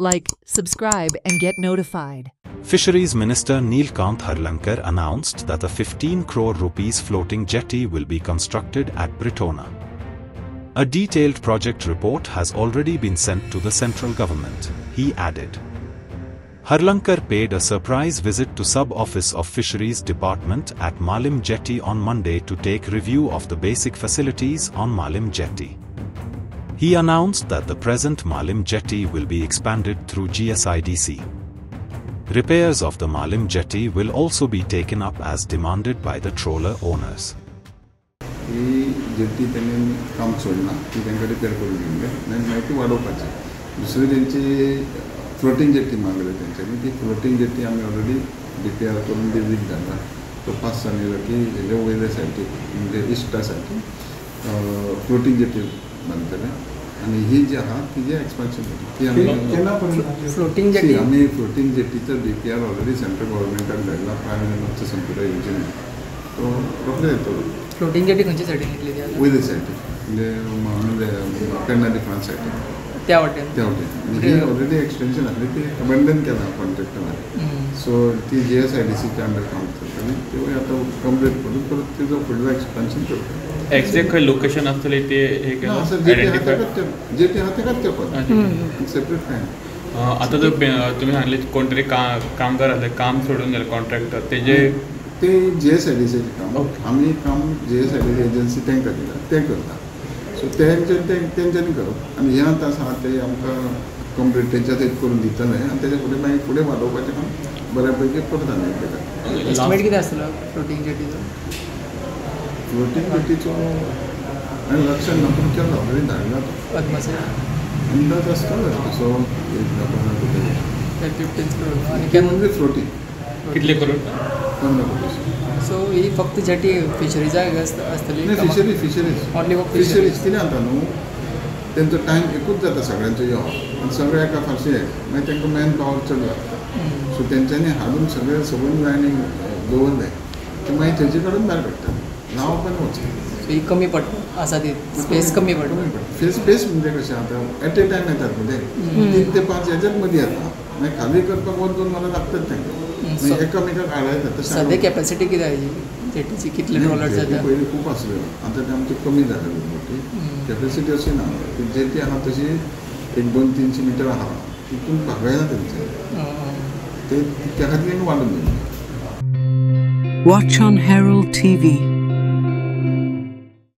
Like, subscribe and get notified. Fisheries Minister Neelkant Harlankar announced that a 15 crore rupees floating jetty will be constructed at Britona. A detailed project report has already been sent to the central government, he added. Harlankar paid a surprise visit to Sub-Office of Fisheries Department at Malim Jetty on Monday to take review of the basic facilities on Malim Jetty. He announced that the present Malim Jetty will be expanded through GSIDC. Repairs of the Malim Jetty will also be taken up as demanded by the trawler owners. He jetty त्यांनी काम सोडना ती त्यांना repair करून घेऊन आणि माहिती वाढवपाची दुसरी त्यांची फ्लोटिंग जेट्टी मागले त्यांच्यानी ती फ्लोटिंग जेट्टी आम्ही ऑलरेडी रिपेअर करून डिलीट झाला तो 5 सांगितलं की हेजे वयल्यासाठी म्हणजे इस्टासाठी फ्लोटिंग जेट्टी बांधतले आणि ही जी आहा तिजे एक्सपान्शन ती आम्ही फ्लोटिंग जेट्टी आम्ही फ्लोटिंग जेट्टीचं रिपेअर ऑलरेडी सेंट्रल गव्हर्नमेंटाक धाडला प्रायम मिनिस्टर संपूर्ण योजने तो रोखले येतो फ्लोटिंग जेटी खंयच्यासाठी घेतली ती आता वयल्यासाठी म्हणजे कर्नाटक फ्रांससाठी त्या वाटेन ही ऑलरेडी एक्सटेन्शन आली ती अबंडन केला कॉन्ट्रॅक्टरान सो ती GSIDCच्या अंडर काम करतली ते आता कंप्लीट करून परत तिचं फुडलं एक्सपान्शन करता एक्झॅक्ट खंय लोकेशन आसतलें ते हे केलं जेटी आहा ते करचे पण सेपरेट काय आता जर तुम्ही सांगले कोण तरी कामगार आसले काम सोडून गेले कॉन्ट्रॅक्टर तेजे ते GSIDCचे काम आम्ही काम GSIDC एजन्सी तांकां दिला ते करता सो तेंच्यांनी करप आणि हे आतां आसा ते आमकां कंप्लीट तेंच्यात एक करून दितले आनी तेजे फुडें मागीर फुडें वाडोवपाचें काम बऱ्यापैकी करता तेका एस्टिमेट कितें आसतलो फ्लोटिंग जेटीचो फ्लोटिंग जेटीचो हांवें लक्षांत ना पूण केला ऑलरेडी धाडला तो अंदाज आसतलो सो 15 करोड आनी केन्ना फ्लोटिंग कितले करोड 15 करोड सो ही फक्त जेटी फिशरीजाक आसतली फिशरीज ओन्ली फॉर फिशरीज कितें जाता न्हू तेंचो टायम एकूच जाता सगळ्यांचो यो आनी सगळे एका फारशे मागीर तांकां मॅन पावर चड जाता सो तेंच्यांनी हाडून सगळे सबंद लायनी दवरले ते मागीर तेजे कडेन भायर पडटा नांव पण वचप ही कमी पडटा आसा ती स्पेस कमी पडटा स्पेस म्हणजे कशें आतां एट ए टायम येतात न्ही 3 ते 5 हेच्याच मदीं येता मागीर खाली करपाक 1-2 वरां लागतात तांकां मागीर एकामेकाक हाडायतात सद्या कॅपॅसिटी कितें हेजी जेटीची कितले ट्रॉलर जाता पयलीं खूब आसल्यो आतां ते आमची कमी जाल्या मोठी कॅपॅसिटी अशी ना जेटी आहा तशी 1-2-300 मिटर आहा तितून भागयना तेंचे ते त्या खातीर वाडून Watch on Herald TV.